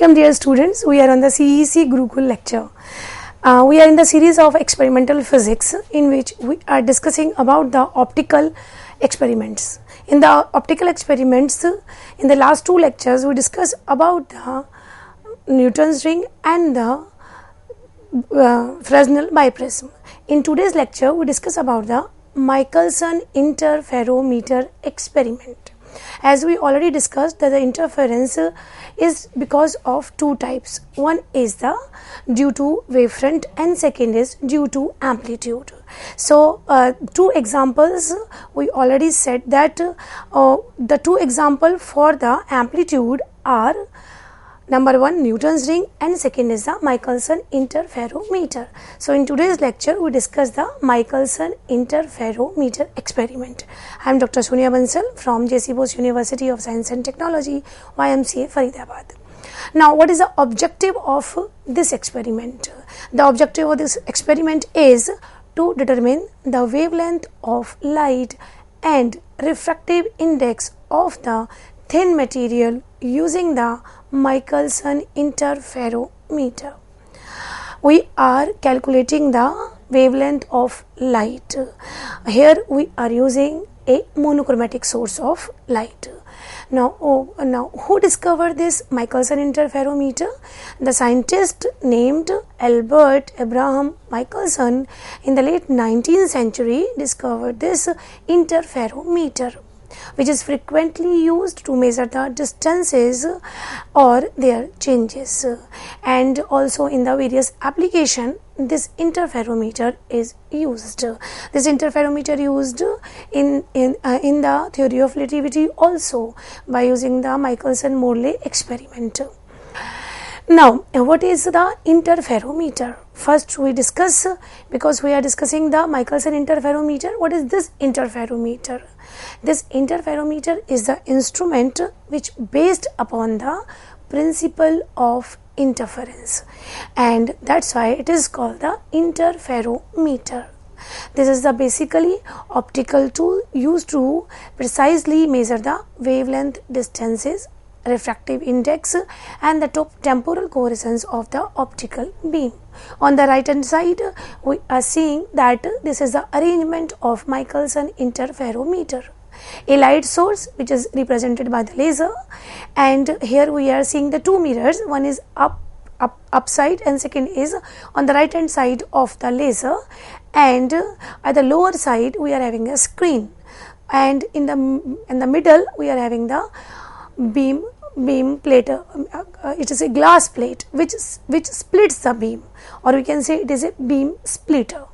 Welcome dear students, we are on the CEC Gurukul lecture. We are in the series of experimental physics in which we are discussing about the optical experiments. In the optical experiments, in the last two lectures we discussed about the Newton's ring and the Fresnel biprism. In today's lecture we discuss about the Michelson Interferometer Experiment. As we already discussed that the interference is because of two types. One is the due to wavefront and second is due to amplitude. So two examples we already said that the two examples for the amplitude are number one Newton's ring and second is the Michelson Interferometer. So in today's lecture we discuss the Michelson Interferometer Experiment. I am Dr. Sonia Bansal from JC Bose University of Science and Technology, YMCA Faridabad. Now what is the objective of this experiment? The objective of this experiment is to determine the wavelength of light and refractive index of the thin material using the Michelson Interferometer. We are calculating the wavelength of light. Here we are using a monochromatic source of light. Now who discovered this Michelson Interferometer? The scientist named Albert Abraham Michelson in the late 19th century discovered this interferometer, which is frequently used to measure the distances or their changes, and also in the various application this interferometer is used. This interferometer used in the theory of relativity also by using the Michelson-Morley experiment. Now what is the interferometer? First we discuss, because we are discussing the Michelson interferometer, what is this interferometer? This interferometer is the instrument which based upon the principle of interference, and that's why it is called the interferometer. This is the basically optical tool used to precisely measure the wavelength distances, refractive index and the temporal coherence of the optical beam. On the right hand side we are seeing that this is the arrangement of Michelson interferometer. A light source which is represented by the laser, and here we are seeing the two mirrors, one is upside and second is on the right hand side of the laser, and at the lower side we are having a screen, and in the middle we are having the beam plate. It is a glass plate which splits the beam, or we can say it is a beam splitter.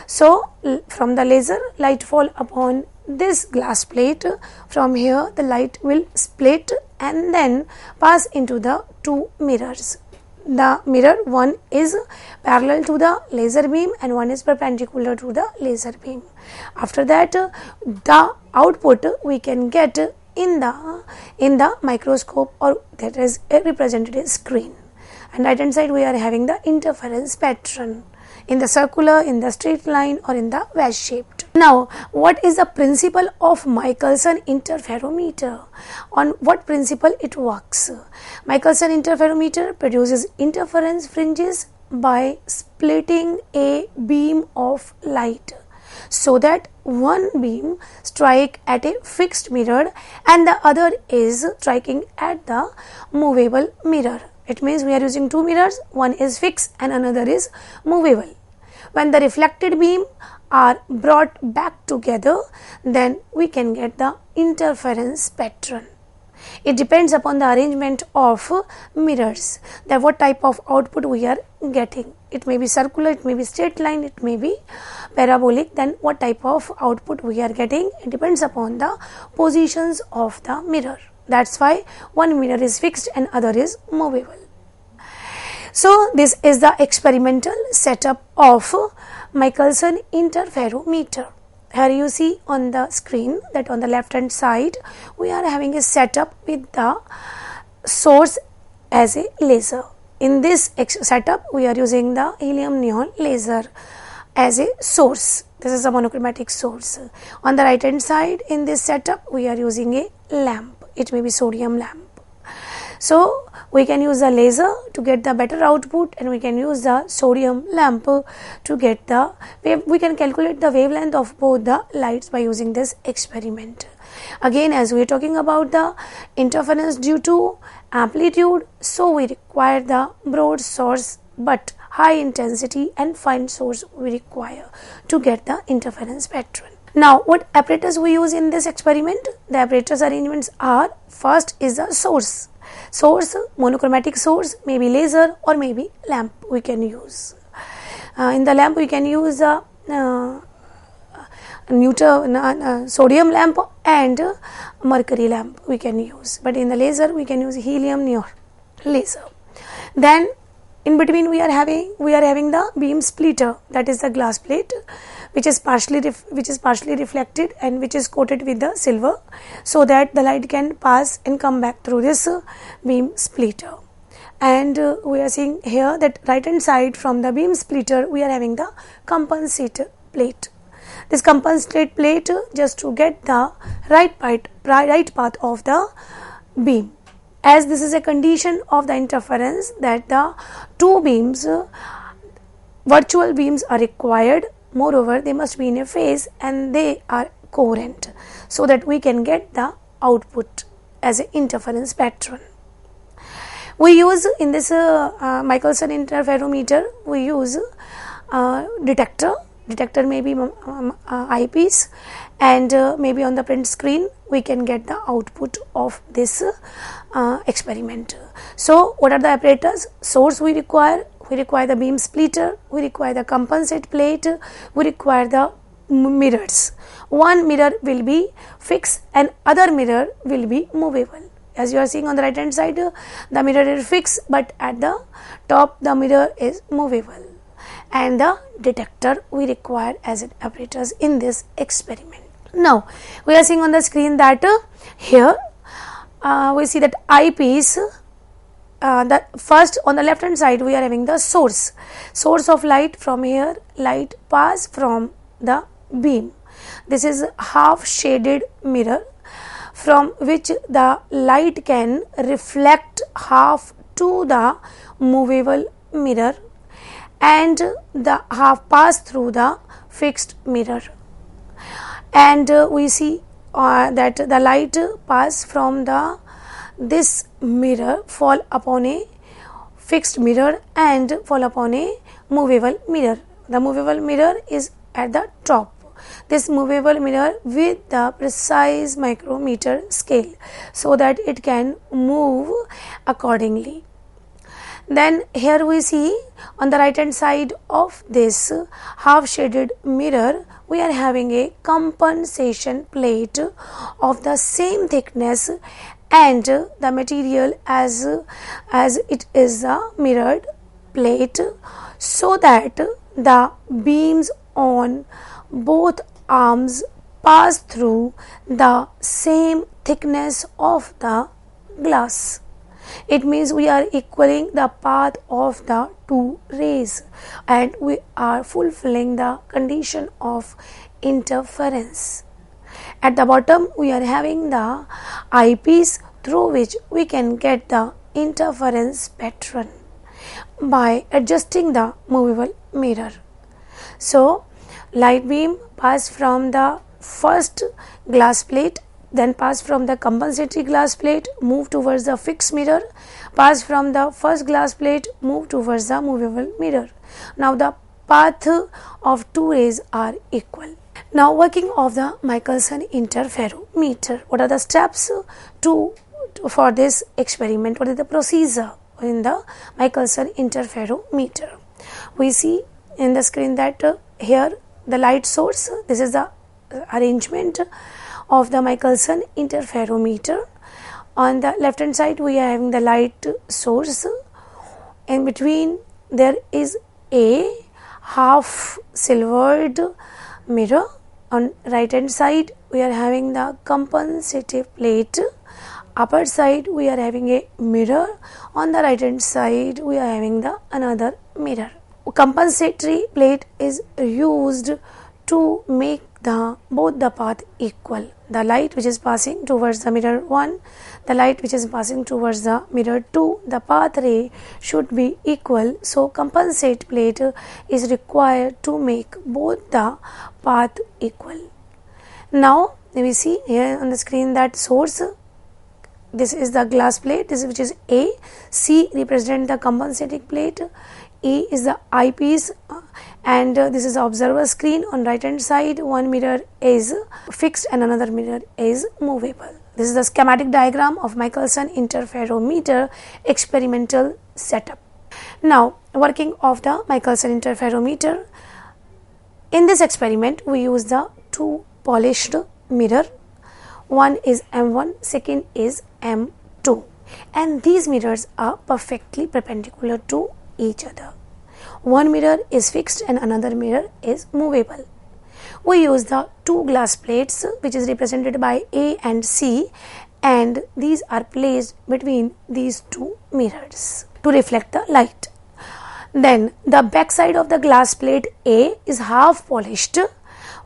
So from the laser light fall upon this glass plate. From here the light will split and then pass into the two mirrors. The mirror one is parallel to the laser beam and one is perpendicular to the laser beam. After that the output we can get in the microscope, or that is represented as screen. And right hand side we are having the interference pattern in the circular, in the straight line or in the wedge shaped. Now what is the principle of Michelson interferometer? On what principle it works? Michelson interferometer produces interference fringes by splitting a beam of light, so that one beam strike at a fixed mirror and the other is striking at the movable mirror. It means we are using two mirrors, one is fixed and another is movable. When the reflected beam are brought back together, then we can get the interference pattern. It depends upon the arrangement of mirrors, that what type of output we are getting. It may be circular, it may be straight line, it may be parabolic. Then what type of output we are getting, it depends upon the positions of the mirror. That's why one mirror is fixed and other is movable. So this is the experimental setup of Michelson interferometer. Here you see on the screen that on the left hand side we are having a setup with the source as a laser. In this setup we are using the helium neon laser as a source. This is a monochromatic source. On the right hand side in this setup we are using a lamp. It may be sodium lamp. So we can use the laser to get the better output, and we can use the sodium lamp to get the wave. We can calculate the wavelength of both the lights by using this experiment. Again, as we are talking about the interference due to amplitude, so we require the broad source but high intensity and fine source we require to get the interference pattern. Now, what apparatus we use in this experiment? The apparatus arrangements are: first is the source. Source, monochromatic source, maybe laser or maybe lamp we can use. In the lamp we can use a sodium lamp and mercury lamp we can use, but in the laser we can use helium neon laser. Then in between we are having the beam splitter, that is the glass plate which is partially reflected and which is coated with the silver, so that the light can pass and come back through this beam splitter. And we are seeing here that right hand side from the beam splitter we are having the compensator plate. This compensate plate just to get the right path of the beam, as this is a condition of the interference that the two beams, virtual beams, are required. Moreover, they must be in a phase and they are coherent, so that we can get the output as an interference pattern. We use in this Michelson interferometer, we use detector may be eyepiece, and maybe on the print screen we can get the output of this experiment. So what are the apparatus? Source we require the beam splitter, we require the compensate plate, we require the mirrors. One mirror will be fixed and other mirror will be movable. As you are seeing on the right hand side, the mirror is fixed, but at the top the mirror is movable. And the detector we require as an apparatus in this experiment. Now we are seeing on the screen that here we see that eyepiece. The first on the left hand side we are having the source of light. From here light pass from the beam. This is half shaded mirror from which the light can reflect half to the movable mirror and the half pass through the fixed mirror. And we see that the light pass from this mirror fall upon a fixed mirror and fall upon a movable mirror. The movable mirror is at the top. This movable mirror with the precise micrometer scale, so that it can move accordingly. Then here we see on the right hand side of this half shaded mirror we are having a compensation plate of the same thickness and the material as it is a mirrored plate, so that the beams on both arms pass through the same thickness of the glass. It means we are equaling the path of the two rays and we are fulfilling the condition of interference. At the bottom we are having the eyepiece through which we can get the interference pattern by adjusting the movable mirror. So light beam pass from the first glass plate, then pass from the compensatory glass plate, move towards the fixed mirror, pass from the first glass plate, move towards the movable mirror. Now the path of two rays are equal. Now working of the Michelson interferometer. What are the steps for this experiment? What is the procedure in the Michelson interferometer? We see in the screen that here the light source, this is the arrangement of the Michelson interferometer. On the left hand side we are having the light source. In between there is a half silvered mirror. On right hand side we are having the compensative plate. Upper side we are having a mirror. On the right hand side we are having the another mirror. Compensatory plate is used to make both the path equal. The light which is passing towards the mirror 1, the light which is passing towards the mirror 2, the path ray should be equal. So compensate plate is required to make both the path equal. Now we see here on the screen that source, this is the glass plate, this is which is A, C represent the compensating plate, E is the eyepiece, and this is the observer screen. On right hand side, one mirror is fixed and another mirror is movable. This is the schematic diagram of Michelson Interferometer experimental setup. Now working of the Michelson Interferometer. In this experiment we use the two polished mirror. One is M1, second is M2, and these mirrors are perfectly perpendicular to each other. One mirror is fixed and another mirror is movable. We use the two glass plates which is represented by A and C, and these are placed between these two mirrors to reflect the light. Then the back side of the glass plate A is half polished.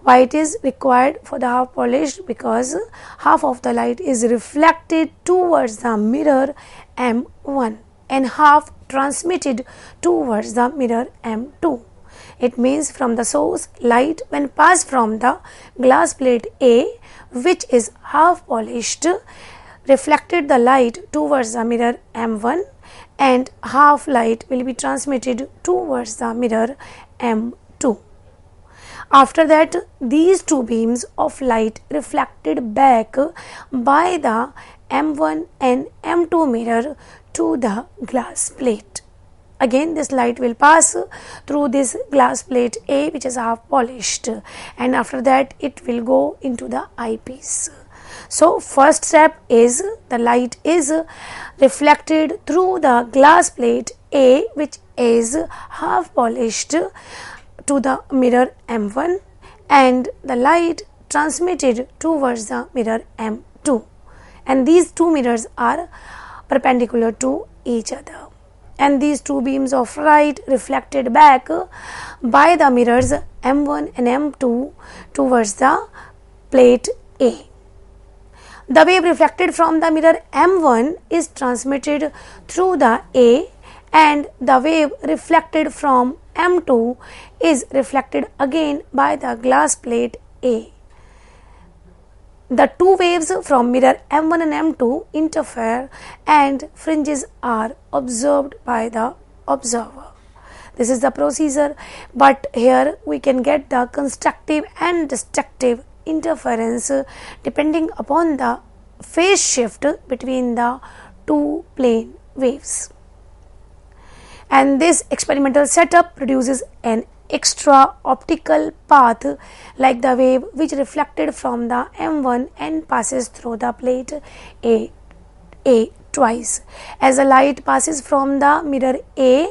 Why it is required for the half polished? Because half of the light is reflected towards the mirror M1 and half transmitted towards the mirror M2. It means from the source, light when passed from the glass plate A, which is half polished, reflected the light towards the mirror M1, and half light will be transmitted towards the mirror M2. After that, these two beams of light reflected back by the M1 and M2 mirror to the glass plate. Again this light will pass through this glass plate A, which is half polished, and after that it will go into the eyepiece. So first step is the light is reflected through the glass plate A, which is half polished, to the mirror M1, and the light transmitted towards the mirror M2, and these two mirrors are perpendicular to each other, and these two beams of light reflected back by the mirrors M1 and M2 towards the plate A. The wave reflected from the mirror M1 is transmitted through the A, and the wave reflected from M2 is reflected again by the glass plate A. The two waves from mirror M1 and M2 interfere and fringes are observed by the observer. This is the procedure, but here we can get the constructive and destructive interference depending upon the phase shift between the two plane waves. And this experimental setup produces an extra optical path like the wave which reflected from the M1 and passes through the plate A twice. As the light passes from the mirror A,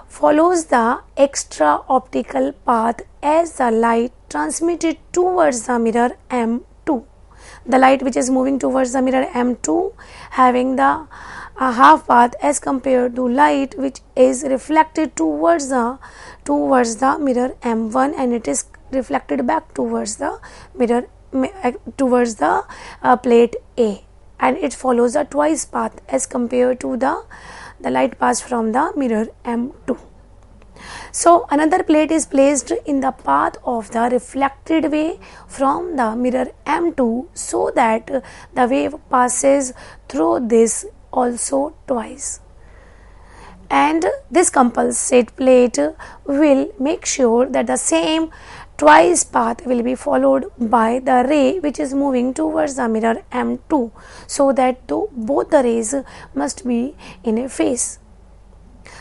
follows the extra optical path as the light transmitted towards the mirror M2. The light which is moving towards the mirror M2 having the half path as compared to light which is reflected towards the mirror M1, and it is reflected back towards the mirror towards the plate A, and it follows a twice path as compared to the light passed from the mirror M2. So another plate is placed in the path of the reflected way from the mirror M2 so that the wave passes through this also twice, and this compensate plate will make sure that the same twice path will be followed by the ray which is moving towards the mirror M2, so that both the rays must be in a phase.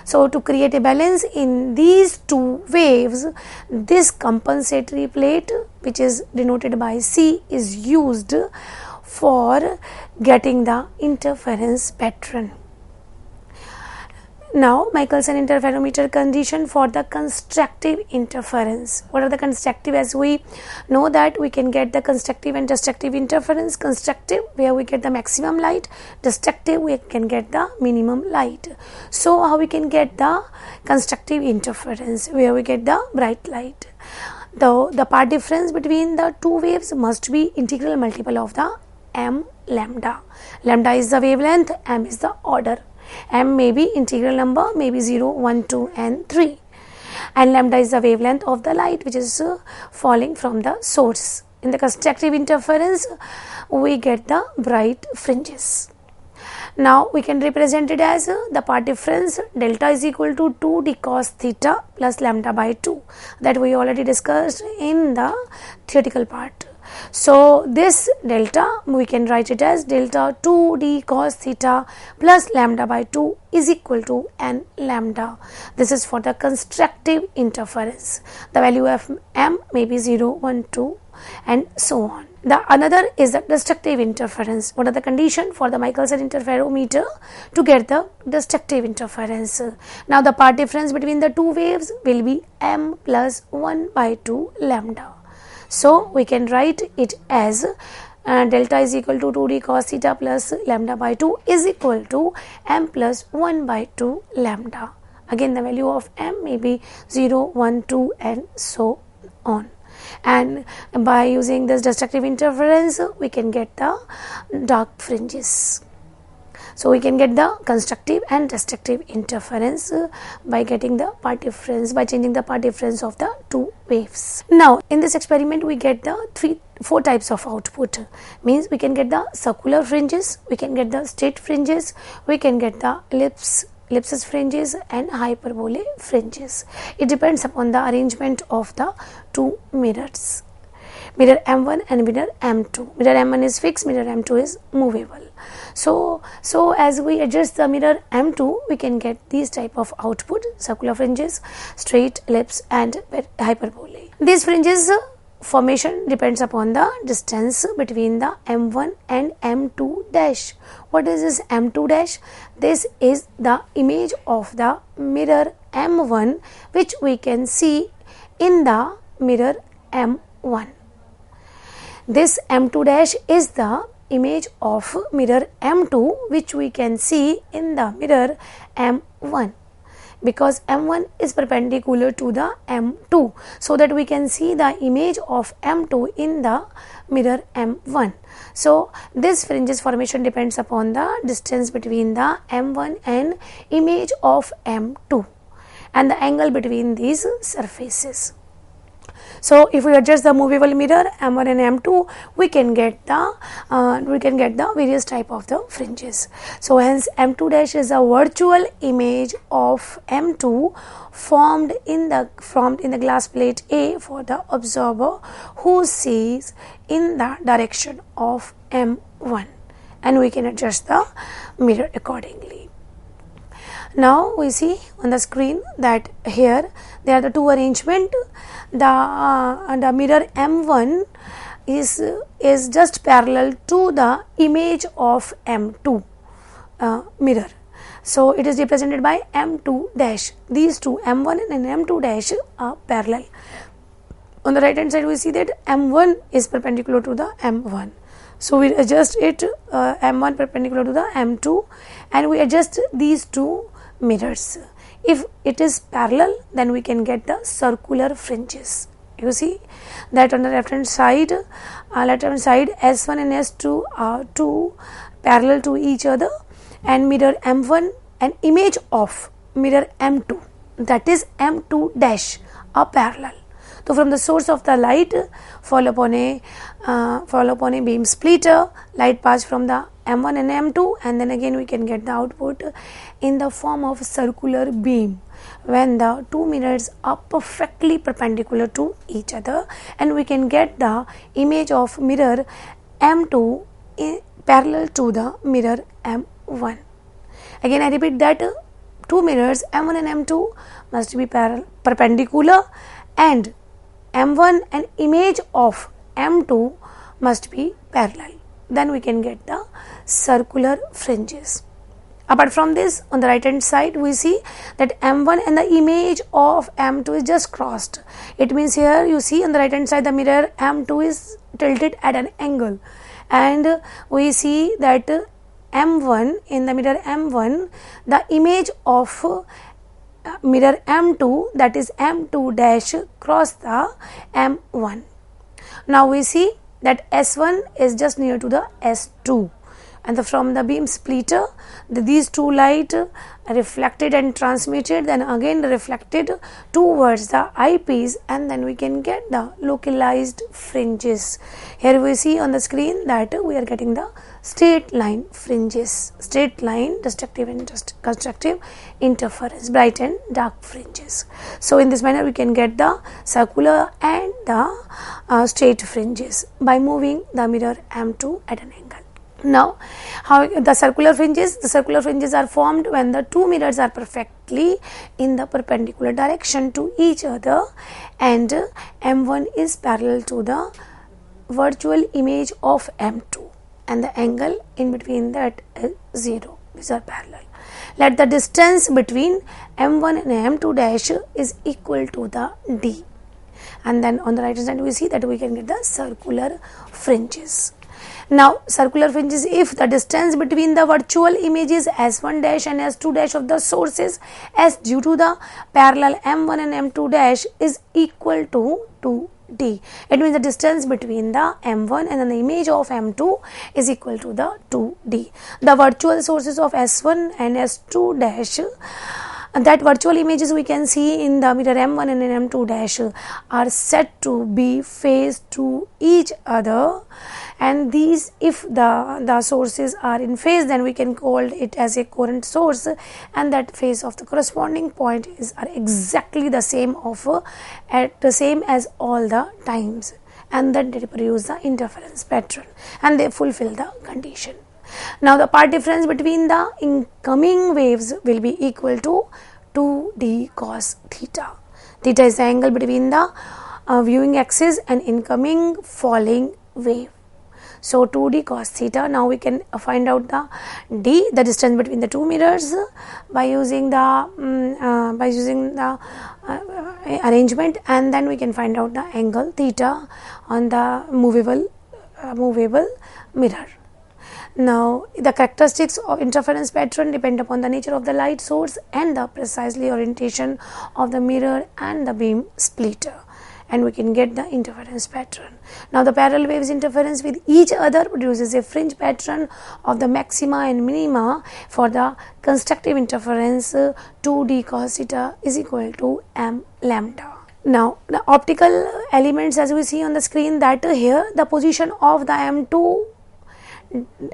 So to create a balance in these two waves, this compensatory plate, which is denoted by C, is used for getting the interference pattern. Now Michelson interferometer condition for the constructive interference. What are the constructive? As we know that we can get the constructive and destructive interference. Constructive where we get the maximum light, destructive we can get the minimum light. So how we can get the constructive interference? Where we get the bright light. the path difference between the two waves must be integral multiple of the m lambda. Lambda is the wavelength, m is the order. M may be integral number, may be 0, 1, 2 and 3, and lambda is the wavelength of the light which is falling from the source. In the constructive interference we get the bright fringes. Now we can represent it as the path difference delta is equal to 2d cos theta plus lambda by 2, that we already discussed in the theoretical part. So this delta we can write it as delta 2d cos theta plus lambda by 2 is equal to n lambda. This is for the constructive interference. The value of m may be 0, 1, 2 and so on. The another is the destructive interference. What are the conditions for the Michelson interferometer to get the destructive interference? Now the path difference between the two waves will be m plus 1 by 2 lambda. So we can write it as delta is equal to 2d cos theta plus lambda by 2 is equal to m plus 1 by 2 lambda. Again the value of m may be 0, 1, 2 and so on. And by using this destructive interference we can get the dark fringes. So we can get the constructive and destructive interference by getting the path difference, by changing the path difference of the two waves. Now in this experiment we get the four types of output. Means we can get the circular fringes, we can get the straight fringes, we can get the ellipsis fringes and hyperbole fringes. It depends upon the arrangement of the two mirrors, mirror M1 and mirror M2. Mirror M1 is fixed, mirror M2 is movable. So as we adjust the mirror M2 we can get these type of output: circular fringes, straight, ellipse and hyperbole. These fringes formation depends upon the distance between the M1 and M2 dash. What is this M2 dash? This is the image of the mirror M1 which we can see in the mirror M1. This M2 dash is the image of mirror M2 which we can see in the mirror M1, because M1 is perpendicular to the M2, so that we can see the image of M2 in the mirror M1. So this fringes formation depends upon the distance between the M1 and image of M2 and the angle between these surfaces. So if we adjust the movable mirror M1 and M2 we can get the various type of the fringes. So hence M2 dash is a virtual image of M2 formed in the glass plate A for the observer who sees in the direction of M1, and we can adjust the mirror accordingly. Now we see on the screen that here there are the two arrangement. The mirror M1 is just parallel to the image of M2 mirror. So it is represented by M2 dash. These two M1 and M2 dash are parallel. On the right hand side we see that M1 is perpendicular to the M1. So we adjust it M1 perpendicular to the M2 and we adjust these two mirrors. If it is parallel then we can get the circular fringes. You see that on the left hand side S1 and S2 are two parallel to each other, and mirror M1 and image of mirror M2, that is M2 dash, are parallel. So from the source of the light fall upon a beam splitter, light pass from the M1 and M2, and then again we can get the output in the form of circular beam when the two mirrors are perfectly perpendicular to each other, and we can get the image of mirror M2 parallel to the mirror M1. Again I repeat that two mirrors M1 and M2 must be perpendicular, and M1 and image of M2 must be parallel. Then we can get the circular fringes. Apart from this, on the right hand side we see that M1 and the image of M2 is just crossed. It means here you see on the right hand side the mirror M2 is tilted at an angle, and we see that M1 in the mirror M1 the image of mirror M2, that is M2 dash cross the M1. Now we see that S1 is just near to the S2, and from the beam splitter these two light reflected and transmitted, then again reflected towards the eyepiece, and then we can get the localized fringes. Here we see on the screen that we are getting the straight line fringes, straight line destructive and constructive interference, bright and dark fringes. So in this manner we can get the circular and the straight fringes by moving the mirror M2 at an angle. Now, how the circular fringes are formed when the two mirrors are perfectly in the perpendicular direction to each other, and M1 is parallel to the virtual image of M2, and the angle in between that is 0. These are parallel. Let the distance between M1 and M2 dash is equal to the D, and then on the right hand side we see that we can get the circular fringes. Now, circular fringes, if the distance between the virtual images S1 dash and S2 dash of the sources S due to the parallel M1 and M2 dash is equal to 2D. It means the distance between the M1 and the image of M2 is equal to the 2D. The virtual sources of S1 and S2 dash, that virtual images we can see in the mirror M1 and M2 dash are said to be phased to each other, and these, if the sources are in phase, then we can call it as a coherent source, and that phase of the corresponding point are exactly the same as all the times, and then they produce the interference pattern and they fulfill the condition. Now the path difference between the incoming waves will be equal to 2d cos theta. Theta is the angle between the viewing axis and incoming falling wave. So 2d cos theta. Now we can find out the d, the distance between the two mirrors, by using the arrangement, and then we can find out the angle theta on the movable mirror. Now the characteristics of interference pattern depend upon the nature of the light source and the precisely orientation of the mirror and the beam splitter, and we can get the interference pattern. Now the parallel waves interference with each other produces a fringe pattern of the maxima and minima. For the constructive interference, 2d cos theta is equal to m lambda. Now the optical elements, as we see on the screen, that here the position of the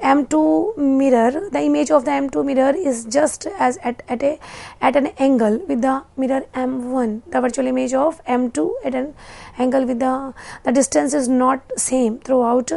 M2 mirror, the image of the M2 mirror is just as at an angle with the mirror M1. The virtual image of M2 at an angle with the distance is not same throughout,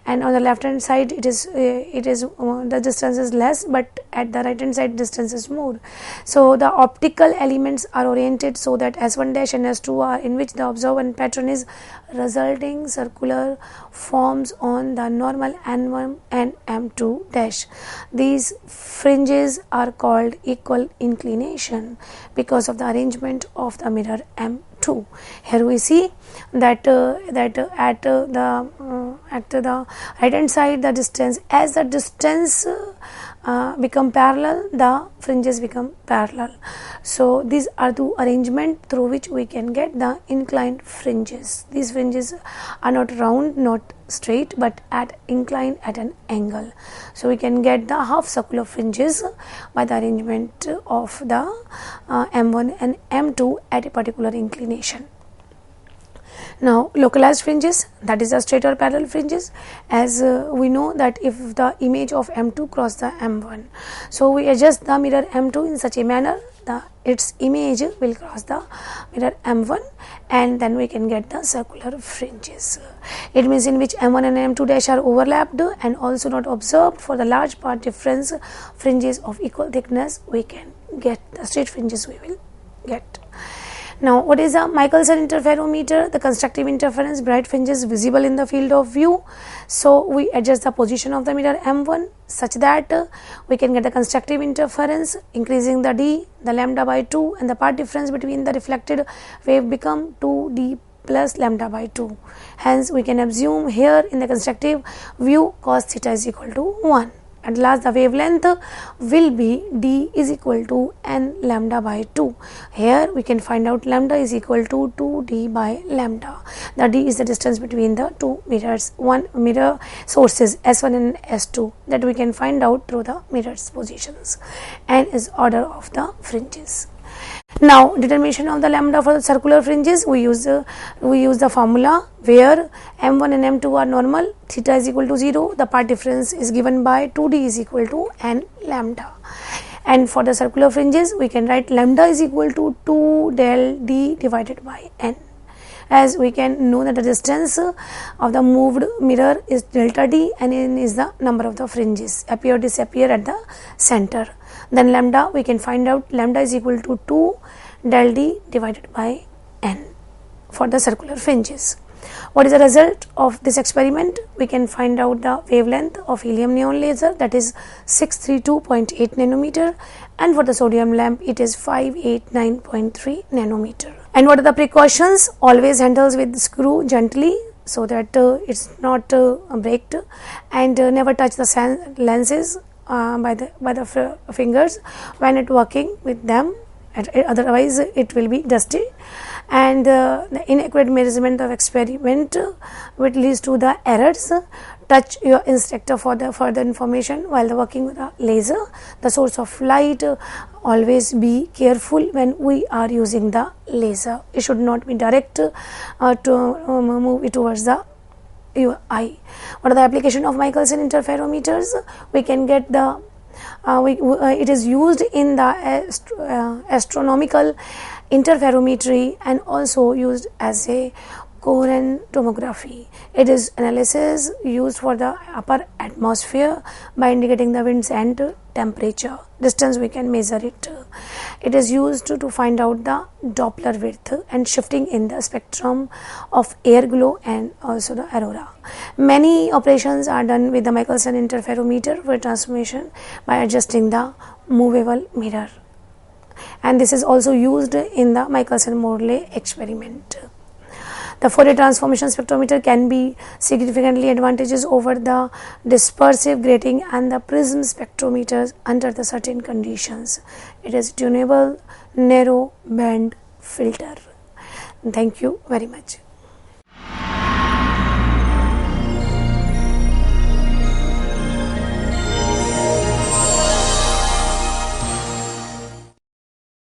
and on the left hand side it is the distance is less, but at the right hand side distance is more. So the optical elements are oriented so that S1 dash and S2 are in which the observed pattern is resulting circular forms on the normal M1 and M2 dash. These fringes are called equal inclination because of the arrangement of the mirror M2. Here we see that at the right hand side the distance, as the distance become parallel, the fringes become parallel. So these are the arrangement through which we can get the inclined fringes. These fringes are not round, not straight, but inclined at an angle. So we can get the half circular fringes by the arrangement of the M1 and M2 at a particular inclination. Now localized fringes, that is the straight or parallel fringes, as we know that if the image of M2 cross the M1, so we adjust the mirror M2 in such a manner its image will cross the mirror M1, and then we can get the circular fringes. It means in which M1 and M2 dash are overlapped and also not observed. For the large part difference fringes of equal thickness, we can get the straight fringes we will get. Now, what is a Michelson interferometer? The constructive interference, bright fringes visible in the field of view. So we adjust the position of the mirror M1 such that we can get the constructive interference, increasing the d, the lambda by 2, and the path difference between the reflected wave become 2d plus lambda by 2. Hence, we can assume here in the constructive view cos theta is equal to 1. At last the wavelength will be d is equal to n lambda by 2. Here we can find out lambda is equal to 2d by lambda. The d is the distance between the two mirrors, one mirror sources S1 and S2, that we can find out through the mirrors positions. N is order of the fringes. Now determination of the lambda for the circular fringes, we use the formula where m1 and m2 are normal, theta is equal to 0, the part difference is given by 2d is equal to n lambda. And for the circular fringes we can write lambda is equal to 2 del d divided by n, as we can know that the distance of the moved mirror is delta d and n is the number of the fringes appear disappear at the center. Then lambda, we can find out lambda is equal to 2 del d divided by n for the circular fringes. What is the result of this experiment? We can find out the wavelength of helium neon laser, that is 632.8 nanometer, and for the sodium lamp it is 589.3 nanometer. And what are the precautions? Always handles with screw gently so that it's not breaked, and never touch the lenses by the fingers when it working with them, otherwise it will be dusty. And the inaccurate measurement of experiment which leads to the errors. Touch your instructor for the further information while working with a laser. The source of light, always be careful when we are using the laser. It should not be direct to move it towards the your eye. What are the application of Michelson interferometers? We can get the it is used in the astronomical interferometry and also used as a coherent tomography. It is analysis used for the upper atmosphere by indicating the winds and temperature. Distance we can measure it. It is used to find out the Doppler width and shifting in the spectrum of air glow and also the aurora. Many operations are done with the Michelson interferometer for transformation by adjusting the movable mirror. And this is also used in the Michelson-Morley experiment. The Fourier transformation spectrometer can be significantly advantages over the dispersive grating and the prism spectrometers under the certain conditions. It is tunable narrow band filter. Thank you very much.